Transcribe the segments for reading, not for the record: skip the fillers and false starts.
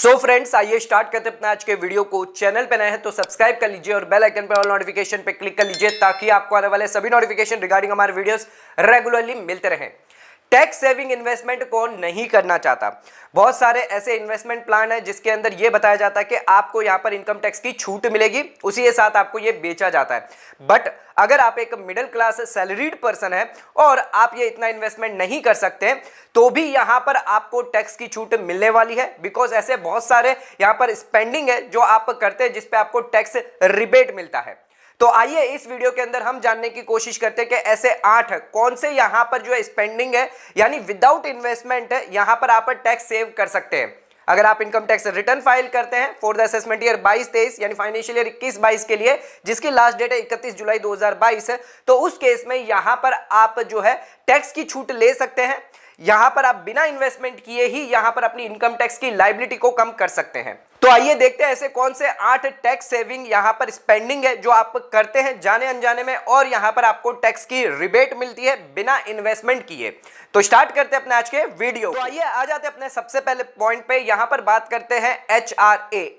So friends, आइए start करते हैं अपने आज के वीडियो को। चैनल पे नए हैं तो सब्सक्राइब कर लीजिए और बेल आइकन पर ऑल नोटिफिकेशन पे क्लिक कर लीजिए ताकि आपको आने वाले सभी नोटिफिकेशन रिगार्डिंग हमारे वीडियोस रेगुलरली मिलते रहें। टैक्स सेविंग इन्वेस्टमेंट कौन नहीं करना चाहता। बहुत सारे ऐसे इन्वेस्टमेंट प्लान है जिसके अंदर यह बताया जाता है कि आपको यहां पर इनकम टैक्स की छूट मिलेगी, उसी के साथ आपको यह बेचा जाता है। बट अगर आप एक मिडिल क्लास सैलरीड पर्सन है और आप ये इतना इन्वेस्टमेंट नहीं कर सकते तो भी यहां पर आपको टैक्स की छूट मिलने वाली है, बिकॉज ऐसे बहुत सारे यहां पर स्पेंडिंग है जो आप करते हैं जिसपे आपको टैक्स रिबेट मिलता है। तो आइए इस वीडियो के अंदर हम जानने की कोशिश करते हैं कि ऐसे 8 कौन से यहां पर जो है स्पेंडिंग है यानी विदाउट इन्वेस्टमेंट है यहां पर आप टैक्स सेव कर सकते हैं। अगर आप इनकम टैक्स रिटर्न फाइल करते हैं फॉर द असेसमेंट ईयर 22-23 यानी फाइनेंशियल ईयर 21-22 के लिए, जिसकी लास्ट डेट है 31 जुलाई 2022 है, तो उस केस में यहां पर आप जो है टैक्स की छूट ले सकते हैं। यहां पर आप बिना इन्वेस्टमेंट किए ही यहां पर अपनी इनकम टैक्स की लायबिलिटी को कम कर सकते हैं। तो आइए देखते हैं ऐसे कौन से 8 टैक्स सेविंग यहां पर स्पेंडिंग है जो आप करते हैं जाने अनजाने में और यहां पर आपको टैक्स की रिबेट मिलती है बिना इन्वेस्टमेंट किए। तो स्टार्ट करते हैं अपने आज के वीडियो। तो आइए आ जाते हैं अपने सबसे पहले पॉइंट पे। यहां पर बात करते हैं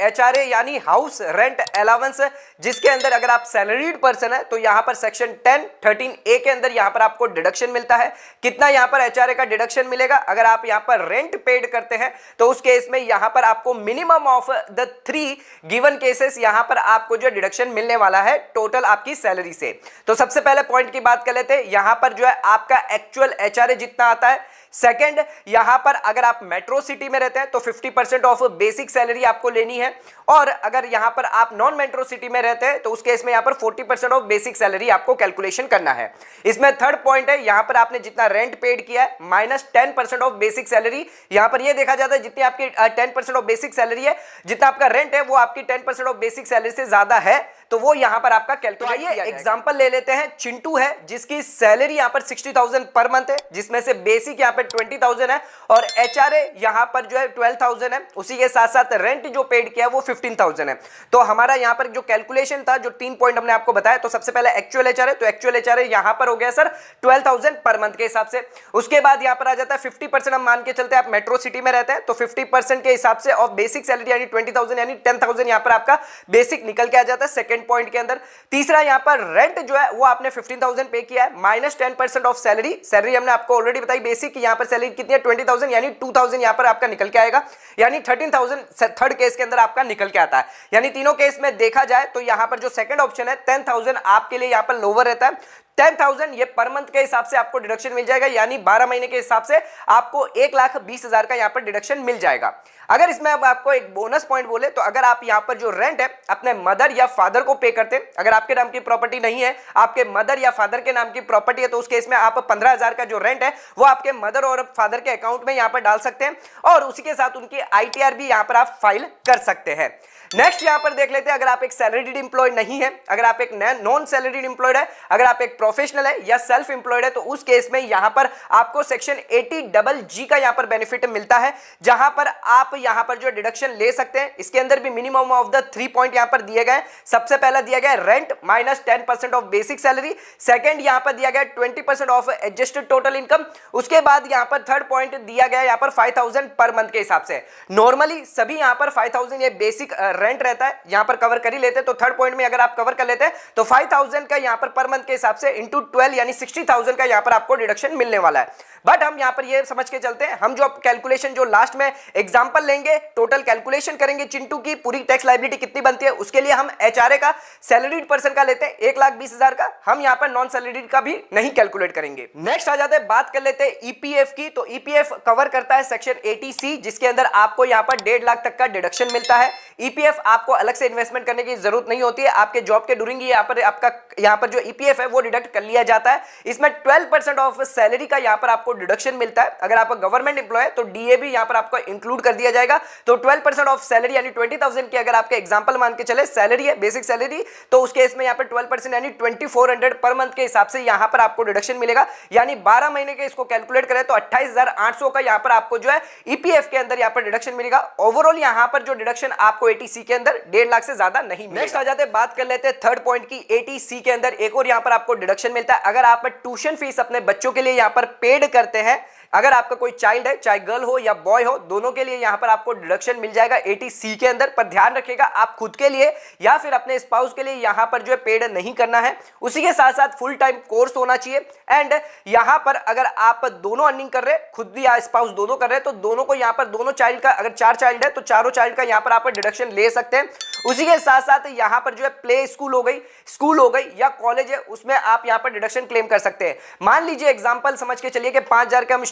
HRA यानी हाउस रेंट अलाउंस, जिसके अंदर अगर आप सैलरीड पर्सन है तो यहां पर सेक्शन 10(13)A के अंदर यहां पर आपको डिडक्शन मिलता है। कितना यहां पर HRA का डिडक्शन मिलेगा? अगर आप यहां पर रेंट पेड करते हैं तो उस केस में यहां पर आपको minimum of the 3 given cases यहां पर आपको जो डिडक्शन मिलने वाला है टोटल आपकी सैलरी से। तो सबसे पहले पॉइंट की बात कर लेते हैं। यहां पर जो है आपका एक्चुअल HRA जितना आता है। सेकंड, यहां पर अगर आप मेट्रो सिटी में रहते हैं तो 50% ऑफ बेसिक सैलरी आपको लेनी है, और अगर यहां पर आप नॉन मेट्रो सिटी में रहते हैं तो उस केस में यहां पर 40% ऑफ बेसिक सैलरी आपको कैलकुलेशन करना है। इसमें थर्ड पॉइंट है, यहां पर आपने जितना रेंट पेड किया है माइनस 10% ऑफ बेसिक सैलरी। यहां पर यह देखा जाता है जितनी आपकी 10% ऑफ बेसिक सैलरी है, जितना आपका रेंट है वो आपकी 10% ऑफ बेसिक सैलरी से ज्यादा है तो वो यहां पर आपका कैलकुलेट किया जाएगा। एग्जांपल ले लेते हैं, चिंटू है जिसकी सैलरी यहां पर 60,000 पर मंथ है, जिसमें से बेसिक यहां पर 20,000 है और HRA यहां पर जो है 12,000 है, उसी के साथ साथ रेंट जो पेड किया है वो 15,000 है। तो हमारा यहां पर जो कैलकुलेशन था, जो 3 पॉइंट हमने आपको बताया, तो सबसे पहले एक्चुअल HRA, तो एक्चुअल HRA यहां पर हो गया सर 12,000 पर मंथ के हिसाब से। उसके बाद यहां पर आ जाता है 50%, हम मान के चलते हैं आप मेट्रो सिटी में रहते हैं तो 50% के हिसाब से ऑफ बेसिक सैलरी यानी 20,000 यानी 10,000 यहां पर आपका बेसिक निकल के आ जाता है सेकंड पॉइंट के अंदर। तीसरा, यहां पर रेंट जो है वो आपने 15,000 पे किया है माइनस 10% ऑफ सैलरी हमने आपको ऑलरेडी बताई बेसिक, यहां पर सैलरी कितनी है 20,000 यानी 2,000 यहां पर आपका निकल के आएगा, यानी 13,000 थर्ड केस के अंदर आपका निकल के आता है। यानी तीनों केस में देखा जाए तो यहां पर जो सेकंड ऑप्शन है 10,000 आपके लिए यहां पर लोअर रहता है। 10,000 ये पर मंथ के हिसाब से आपको डिडक्शन मिल जाएगा, यानी 12 महीने के हिसाब से आपको 1,20,000 का यहां पर डिडक्शन मिल जाएगा। अगर इसमें अब आपको एक बोनस पॉइंट बोले तो अगर आप यहां पर जो रेंट है अपने मदर या फादर को पे करते हैं, अगर आपके नाम की प्रॉपर्टी नहीं है, आपके मदर या फादर के नाम की प्रॉपर्टी है, तो उस केस में आप 15,000 का जो रेंट है वो आपके मदर और फादर के अकाउंट में यहां पर डाल सकते हैं और उसी के साथ उनकी ITR भी यहां पर आप फाइल कर सकते हैं। नेक्स्ट यहां पर देख लेते हैं, अगर आप एक सैलरीड एम्प्लॉय नहीं है, अगर आप एक नॉन सैलरीड एम्प्लॉयड है, अगर आप एक प्रोफेशनल है या सेल्फ एम्प्लॉयड है, तो उस केस में यहां पर आपको सेक्शन 80(G) का यहां पर बेनिफिट मिलता है, जहां पर आप यहां पर जो डिडक्शन ले सकते हैं। इसके अंदर भी मिनिमम ऑफ द 3 पॉइंट यहां पर दिए गए। सबसे पहला दिया गया rent minus 10% of basic salary, second यहां पर दिया गया 20% ऑफ एडजस्टेड टोटल इनकम, उसके बाद यहां पर थर्ड पॉइंट दिया गया यहां पर 5,000 पर मंथ के हिसाब से। नॉर्मली सभी यहां पर 5,000 ये बेसिक रेंट रहता है, यहां पर कवर कर ही लेते हैं, तो थर्ड पॉइंट में अगर आप कवर कर लेते हैं तो 5,000 का यहां पर मंथ के हिसाब से इंटू 12 यानी 60,000 का यहां पर आपको डिडक्शन मिलने वाला है। बट हम यहां पर ये समझ के चलते हैं, हम जो कैलकुलेशन जो लास्ट में एग्जांपल लेंगे, टोटल कैलकुलेशन करेंगे चिंटू की पूरी टैक्स लायबिलिटी कितनी बनती है, उसके लिए हम HRA का सैलरीड पर्सन का लेते हैं 1,20,000 का, हम यहां पर नॉन सैलरीड का भी नहीं कैलकुलेट करेंगे। नेक्स्ट आ जाते हैं, बात कर लेते हैं EPF की। तो EPF कवर करता है सेक्शन 80C, जिसके अंदर आपको यहां पर 1.5 लाख तक का डिडक्शन मिलता है। EPF आपको अलग से इन्वेस्टमेंट करने की जरूरत नहीं होती है, आपके जॉब के ड्यूरिंग यहां पर आपका यहां पर जो EPF है वो डिडक्ट कर लिया जाता है। इसमें 12% ऑफ सैलरी का यहां पर आपको डिडक्शन मिलता है। अगर आप गवर्नमेंट एम्प्लॉय है तो DA भी यहां पर आपको इंक्लूड कर दिया जाएगा। तो 12% ऑफ सैलरी यानी 20,000 की अगर आपके एग्जांपल मान के चले सैलरी है बेसिक सैलरी, तो उस केस में यहां पर 12% यानी 2400 पर मंथ के हिसाब से यहां पर आपको डिडक्शन मिलेगा, यानी 12 महीने के इसको कैलकुलेट करें तो 28,800 का यहां पर आपको जो है EPF के अंदर यहां पर डिडक्शन मिलेगा। ओवरऑल यहां पर जो डिडक्शन आपको 80C के अंदर 1.5 लाख से ज्यादा नहीं मिलेगा। नेक्स्ट आ जाते हैं, बात कर लेते हैं थर्ड पॉइंट की। 80C के अंदर एक और यहां पर आपको डिडक्शन मिलता है, अगर आप ट्यूशन फीस अपने बच्चों के लिए यहां पर पेड करते हैं अगर आपका कोई चाइल्ड है, चाहे गर्ल हो या बॉय हो, दोनों के लिए यहां पर आपको डिडक्शन मिल जाएगा 80C के अंदर। पर ध्यान रखिएगा, आप खुद के लिए या फिर अपने स्पाउस के लिए यहां पर जो है पेड नहीं करना है। उसी के साथ साथ फुल टाइम कोर्स होना चाहिए। एंड यहां पर अगर आप दोनों अर्निंग कर रहे हैं, खुद भी या स्पाउस दोनों कर रहे हैं, तो दोनों को यहां पर दोनों चाइल्ड का, अगर 4 चाइल्ड है तो चारों चाइल्ड का यहां पर आप डिडक्शन ले सकते हैं। उसी के साथ साथ यहां पर जो है प्ले स्कूल हो गई या कॉलेज है, उसमें आप यहां पर डिडक्शन क्लेम कर सकते हैं। मान लीजिए एग्जांपल समझ के चलिए कि 5000 का हम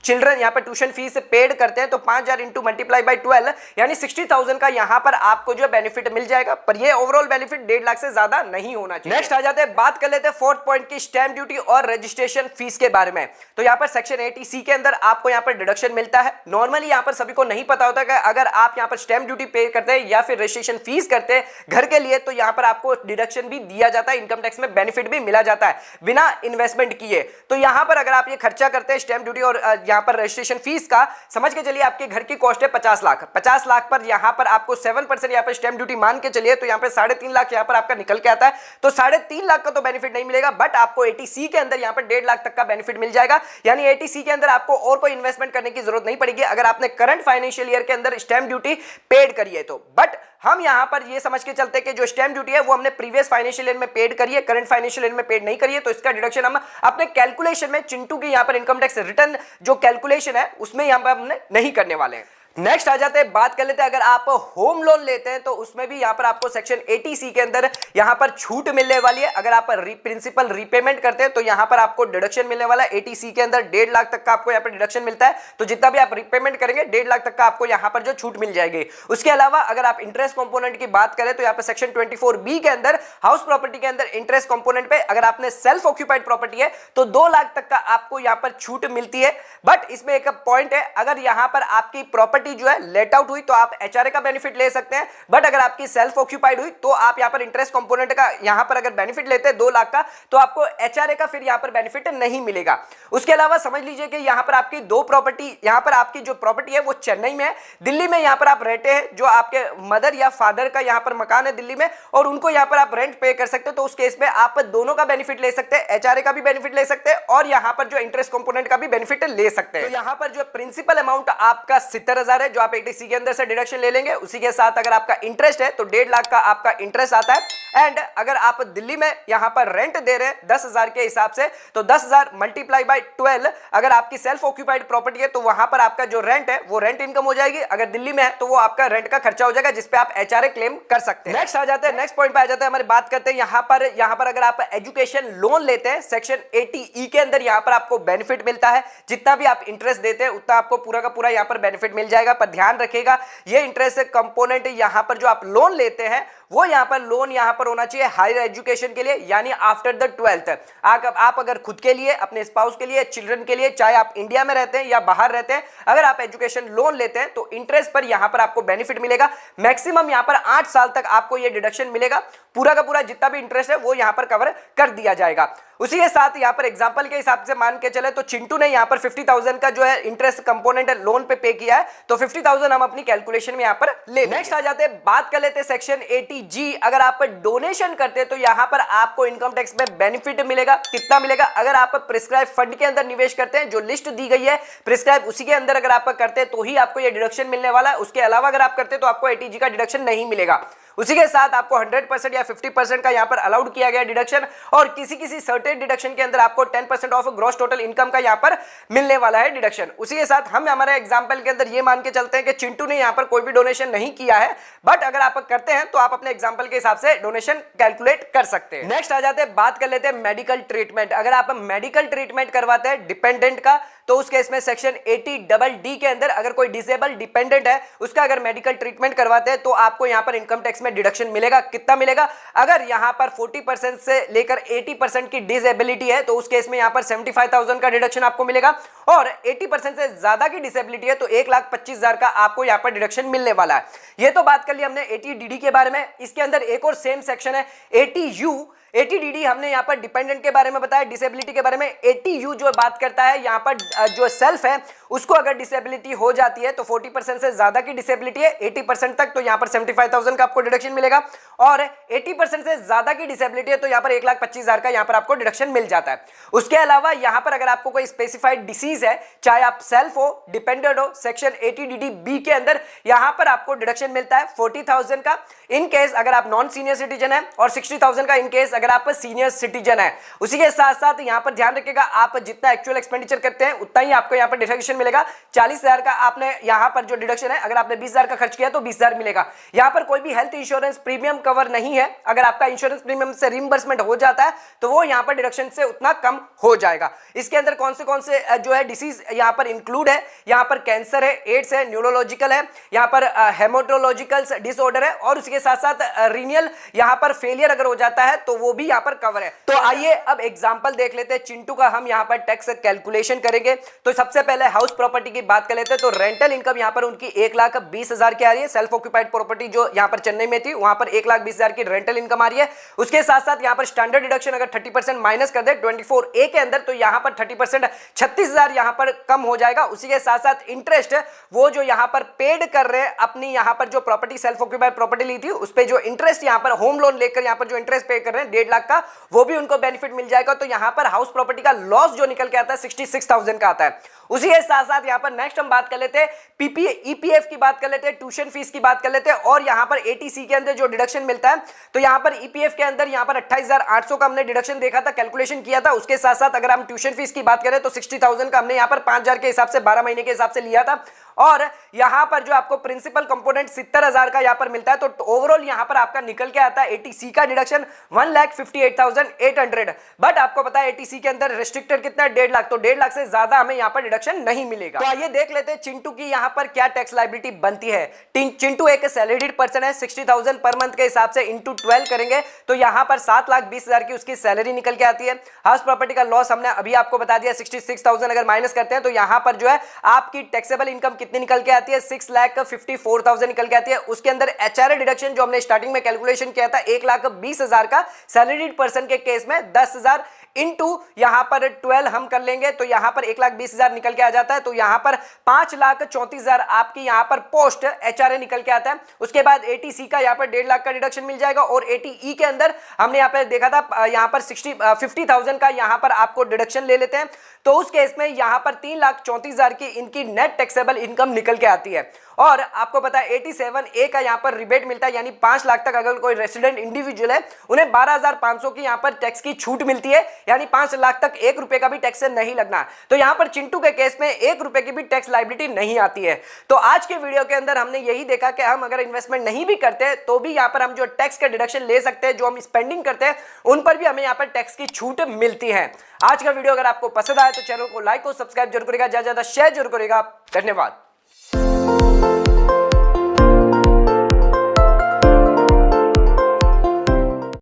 चिल्ड्रन यहां पर ट्यूशन फीस पेड करते हैं, तो 5000 इंटू मल्टीप्लाई बाई 12 यानी 60,000 का यहां पर आपको जो बेनिफिट मिल जाएगा। पर ये ओवरऑल बेनिफिट 1.5 लाख से ज्यादा नहीं होना चाहिए। नेक्स्ट आ जाते हैं, बात कर लेते हैं 4th पॉइंट की स्टैंप ड्यूटी और रजिस्ट्रेशन फीस के बारे में। तो यहां पर सेक्शन 80C के अंदर आपको यहां पर डिडक्शन मिलता है। नॉर्मली यहां पर सभी को नहीं पता होता कि अगर आप यहां पर स्टैंप ड्यूटी पे करते हैं या फिर रजिस्ट्रेशन फीस करते हैं घर के लिए, तो यहां पर आपको डिडक्शन भी दिया जाता है, इनकम टैक्स में बेनिफिट भी मिला जाता है बिना इन्वेस्टमेंट किए। तो यहां पर अगर आप ये खर्चा करते हैं स्टैंप ड्यूटी और यहां पर रजिस्ट्रेशन फीस का, समझ के चलिए आपके घर की कॉस्ट है 50 लाख। 50 लाख पर यहां पर आपको 7% यहां पर स्टैंप ड्यूटी मान के चलिए, तो यहां पर 3.5 लाख यहां पर आपका निकल के आता है। तो 3.5 लाख का तो बेनिफिट नहीं मिलेगा, बट आपको 80C के अंदर यहां पर 1.5 लाख तक का बेनिफिट मिल जाएगा। यानी 80C के अंदर आपको और कोई इन्वेस्टमेंट करने की जरूरत नहीं पड़ेगी अगर आपने करंट फाइनेंशियल ईयर के अंदर स्टैंप ड्यूटी पेड करी है तो। बट हम यहां पर ये समझ के चलते हैं कि जो स्टैंप ड्यूटी है वो हमने प्रीवियस फाइनेंशियल ईयर में पेड करी है, करंट फाइनेंशियल ईयर में पेड नहीं करी है, तो इसका डिडक्शन हम अपने कैलकुलेशन में चिंटू की यहां पर इनकम टैक्स रिटर्न जो कैलकुलेशन है उसमें यहां पर हमने नहीं करने वाले हैं। नेक्स्ट आ जाते हैं, बात कर लेते हैं अगर आप होम लोन लेते हैं तो उसमें भी यहां पर आपको सेक्शन 80C के अंदर यहां पर छूट मिलने वाली है। अगर आप प्रिंसिपल रीपेमेंट करते हैं तो यहां पर आपको डिडक्शन मिलने वाला है। 80C के अंदर 1.5 लाख तक का आपको यहां पर डिडक्शन मिलता है, तो जितना भी आप रीपेमेंट करेंगे 1.5 लाख तक का आपको यहां पर जो छूट मिल जाएगी। उसके अलावा अगर आप इंटरेस्ट कंपोनेंट की बात करें तो यहां पर सेक्शन 24B के अंदर हाउस प्रॉपर्टी के अंदर इंटरेस्ट कंपोनेंट पे अगर आपने सेल्फ ऑक्यूपाइड प्रॉपर्टी है तो 2 लाख तक का आपको यहां पर छूट मिलती है। बट इसमें एक पॉइंट है, अगर यहां पर आपकी प्रॉपर्टी जो है लेट आउट हुई तो आप एचआरए का बेनिफिट ले सकते हैं। बट अगर आपकी सेल्फ ऑक्यूपाइड हुई तो आप यहां पर इंटरेस्ट कंपोनेंट का यहां पर अगर बेनिफिट लेते हैं 2 लाख का, तो आपको एचआरए का फिर यहां पर बेनिफिट नहीं मिलेगा। उसके अलावा समझ लीजिए कि यहां पर आपकी 2 प्रॉपर्टी, यहां पर आपकी जो प्रॉपर्टी है वो चेन्नई में है, दिल्ली में यहां पर आप रहते हैं, जो आपके मदर या फादर का यहां पर मकान है दिल्ली में और उनको यहां पर आप रेंट पे कर सकते हो, तो उस केस में आप दोनों का बेनिफिट ले सकते हैं, एचआरए का भी बेनिफिट ले सकते हैं और यहां पर जो इंटरेस्ट कंपोनेंट का भी बेनिफिट ले सकते हैं। तो यहां पर जो प्रिंसिपल अमाउंट आपका 70,000 है जो आप 80C के अंदर से डिडक्शन ले लेंगे। उसी के साथ अगर आपका इंटरेस्ट है तो 1.5 लाख का आपका इंटरेस्ट आता है। एंड अगर आप दिल्ली में यहां पर रेंट दे रहे हैं 10,000 के हिसाब से, तो 10,000 मल्टीप्लाई बाय 12 अगर आपकी सेल्फ ऑक्यूपाइड प्रॉपर्टी है तो वहां पर आपका जो रेंट है वो रेंट इनकम हो जाएगी। अगर दिल्ली में है तो वो आपका रेंट का खर्चा हो जाएगा जिसपे आप एचआरए क्लेम कर सकते हैं। नेक्स्ट आ जाते हैं, नेक्स्ट पॉइंट पे आ जाते हैं, हमारी बात करते हैं यहां पर अगर आप एजुकेशन लोन लेते हैं सेक्शन 80E के अंदर यहां पर आपको बेनिफिट मिलता है। जितना भी आप इंटरेस्ट देते हैं उतना आपको पूरा का पूरा यहां पर बेनिफिट मिल जाएगा। पर ध्यान रखिएगा ये इंटरेस्ट कंपोनेंट यहां पर जो आप लोन लेते हैं वो यहां पर लोन यहां पर होना चाहिए हायर एजुकेशन के लिए, यानी आफ्टर द 12th। आप अगर खुद के लिए, अपने स्पाउस के लिए, चिल्ड्रन के लिए, चाहे आप इंडिया में रहते हैं या बाहर रहते हैं, अगर आप एजुकेशन लोन लेते हैं तो इंटरेस्ट पर यहां पर आपको बेनिफिट मिलेगा। मैक्सिमम यहां पर 8 साल तक आपको यह डिडक्शन मिलेगा। पूरा का पूरा जितना भी इंटरेस्ट है वो यहां पर कवर कर दिया जाएगा। उसी के साथ यहां पर एग्जांपल के हिसाब से मान के चले तो चिंटू ने यहां पर 50,000 का जो है इंटरेस्ट कंपोनेंट लोन पे किया है, तो 50,000 हम अपनी कैलकुलेशन में यहां पर ले। नेक्स्ट आ जाते हैं, बात कर लेते हैं सेक्शन 80G। अगर आप डोनेशन करते हैं तो यहां पर आपको इनकम टैक्स में बेनिफिट मिलेगा। कितना मिलेगा? अगर आप प्रिस्क्राइब फंड के अंदर निवेश करते हैं, जो लिस्ट दी गई है प्रिस्क्राइब उसी के अंदर अगर आप करते हैं तो ही आपको यह डिडक्शन मिलने वाला है। उसके अलावा अगर आप करते हैं तो आपको 80G का डिडक्शन नहीं मिलेगा। उसी के साथ आपको 100% या 50% का यहां पर अलाउड किया गया डिडक्शन, और किसी सर्टेन डिडक्शन के अंदर आपको 10% ऑफ ग्रॉस टोटल इनकम का यहां पर मिलने वाला है डिडक्शन। उसी के साथ हम हमारे एग्जांपल के अंदर ये मान के चलते हैं कि चिंटू ने यहां पर कोई भी डोनेशन नहीं किया है, बट अगर आप करते हैं तो आप अपने एग्जांपल के हिसाब से डोनेशन कैलकुलेट कर सकते हैं। नेक्स्ट आ जाते हैं, बात कर लेते हैं मेडिकल ट्रीटमेंट। अगर आप मेडिकल ट्रीटमेंट करवाते हैं डिपेंडेंट का, तो उस केस में सेक्शन 80D के अंदर अगर कोई डिसेबल डिपेंडेंट है उसका अगर मेडिकल ट्रीटमेंट करवाते हैं तो आपको यहां पर इनकम टैक्स में डिडक्शन मिलेगा। कितना मिलेगा? अगर यहां पर 40% से लेकर 80% की डिसेबिलिटी है तो उस केस में यहां पर 75,000 का डिडक्शन आपको मिलेगा, और 80% से ज्यादा की डिसेबिलिटी है तो 1,25,000 का आपको यहां पर डिडक्शन मिलने वाला है। ये तो बात कर ली हमने 80DD के बारे में। इसके अंदर एक और सेम सेक्शन है 80U। 80DD हमने यहाँ पर डिपेंडेंट के बारे में बताया, डिसेबिलिटी के बारे में। 80U जो बात करता है यहाँ पर जो सेल्फ है उसको अगर डिसेबिलिटी हो जाती है तो 40% से ज्यादा की डिसेबिलिटी है 80% तक, तो यहां पर 75,000 का आपको डिडक्शन मिलेगा, और 80% से ज्यादा की डिसेबिलिटी है तो यहां पर 1,25,000 का यहां पर आपको डिडक्शन मिल जाता है। उसके अलावा यहां पर अगर आपको कोई स्पेसिफाइड डिसीज है, चाहे आप सेल्फ हो, डिपेंडेंट हो, सेक्शन 80DD-B के अंदर यहां पर आपको डिडक्शन मिलता है 40,000 का, इन केस अगर आप नॉन सीनियर सिटीजन है, और 60,000 का इन केस अगर आप सीनियर सिटीजन है। उसी के साथ साथ यहां पर ध्यान रखिएगा, आप जितना एक्चुअल एक्सपेंडिचर करते हैं उतना ही आपको यहां पर डिडक्शन मिलेगा। 40,000 का आपने यहां पर जो डिडक्शन है, अगर आपने 20,000 का खर्च किया तो 20,000 मिलेगा। यहां पर कोई भी हेल्थ इंश्योरेंस प्रीमियम कवर नहीं है, अगर आपका इंश्योरेंस प्रीमियम से रिइंबर्समेंट हो जाता है तो वो यहां पर डिडक्शन से उतना कम हो जाएगा। इसके अंदर कौन से जो है डिसीज यहां पर इंक्लूड है, यहां पर कैंसर है, एड्स है, न्यूरोलॉजिकल है, यहां पर हेमाटोलॉजिकल डिसऑर्डर है, और उसके साथ साथ रीनियल यहां पर फेलियर अगर हो जाता है तो वो भी यहां पर कवर है। तो आइए अब एग्जांपल देख लेते हैं चिंटू का, हम यहां पर टैक्स कैलकुलेशन करेंगे। तो सबसे पहले हाउस प्रॉपर्टी की बात कर लेते हैं। तो रेंटल इनकम यहां पर उनकी 1,20,000 की आ रही है। सेल्फ ऑक्यूपाइड प्रॉपर्टी जो यहां पर चेन्नई में थी वहां पर 1,20,000 की रेंटल इनकम आ रही है। उसके साथ साथ यहां पर स्टैंडर्ड डिडक्शन अगर 30% माइनस कर दे 24A के अंदर, तो यहां पर 30% 36,000 यहां पर कम हो जाएगा। उसी के साथ साथ इंटरेस्ट वो जो यहां पर पेड कर रहे हैं अपनी यहां पर जो प्रॉपर्टी सेल्फ ऑक्यूपाइड प्रॉपर्टी ली थी उस पे जो इंटरेस्ट यहां पर होम लोन लेकर यहां पर जो इंटरेस्ट पे कर रहे हैं 1.5 लाख का, वो भी उनको बेनिफिट मिल जाएगा। तो यहां पर हाउस प्रॉपर्टी का लॉस जो निकल के आता है 66,000 का आता है। उसी के साथ साथ यहां पर नेक्स्ट हम बात कर लेते हैं पीपीए ईपीएफ की बात कर लेते हैं, ट्यूशन फीस की बात कर लेते हैं, और यहां पर एटीसी के अंदर जो डिडक्शन मिलता है। तो यहां पर ईपीएफ के अंदर यहां पर 28,800 का हमने डिडक्शन देखा था, कैलकुलेशन किया था। उसके साथ साथ अगर हम ट्यूशन फीस की बात करें तो 60,000 का हमने यहां पर 5,000 के हिसाब से 12 महीने के हिसाब से लिया था, और यहां पर जो आपको प्रिंसिपल कंपोनेंट 70,000 का यहां पर मिलता है। तो ओवरऑल यहां पर आपका निकल के आता है एटीसी का डिडक्शन 1,58,800। बट आपको पता है एटीसी के अंदर रिस्ट्रिक्टेड कितना है, 1.5 लाख, तो 1.5 लाख से ज्यादा हमें यहां पर डिडक्शन नहीं मिलेगा। तो आइए देख लेते हैं चिंटू की यहां पर क्या टैक्स लायबिलिटी बनती है। चिंटू एक सैलरीड पर्सन है, 60,000 पर मंथ के हिसाब से इंटू 12 करेंगे तो यहां पर 7,20,000 की उसकी सैलरी निकल के आती है। हाउस प्रॉपर्टी का लॉस हमने अभी आपको बता दिया 66,000 अगर माइनस करते हैं तो यहां पर जो है आपकी टैक्सेबल इनकम कितनी निकल के आती है, 6,54,000 निकल के आती है। उसके अंदर एचआरए डिडक्शन जो हमने स्टार्टिंग में कैलकुलेशन किया था 1,20,000 का सैलरीड पर्सन के केस में 10,000 इंटू यहां पर 12 हम कर लेंगे तो यहां पर 1,20,000 निकल के आ जाता है। तो यहां पर 5,34,000 आपकी यहां पर पोस्ट एचआरए निकल के आता है। उसके बाद एटीसी का यहां पर 1.5 लाख का डिडक्शन मिल जाएगा, और एटीई के अंदर हमने यहां पर देखा था यहां पर 50,000 का यहां पर आपको डिडक्शन ले लेते हैं। तो उस केस में यहां पर 3,34,000 की इनकी नेट टैक्सेबल इनकम निकल के आती है। और आपको पता है 87A का यहां पर रिबेट मिलता है, यानी 5 लाख तक अगर कोई रेसिडेंट इंडिविजुअल है उन्हें 12,500 की यहां पर टैक्स की छूट मिलती है, यानी 5 लाख तक 1 रुपए का भी टैक्स नहीं लगना। तो यहां पर चिंटू के केस में 1 रुपए की भी टैक्स लायबिलिटी नहीं आती है। तो आज के वीडियो के अंदर हमने यही देखा कि हम अगर इन्वेस्टमेंट नहीं भी करते तो भी यहां पर हम जो टैक्स का डिडक्शन ले सकते हैं, जो हम स्पेंडिंग करते हैं उन पर भी हमें यहां पर टैक्स की छूट मिलती है। आज का वीडियो अगर आपको पसंद आया तो चैनल को लाइक और सब्सक्राइब जरूर करेगा, ज्यादा से ज्यादा शेयर जरूर करेगा। धन्यवाद।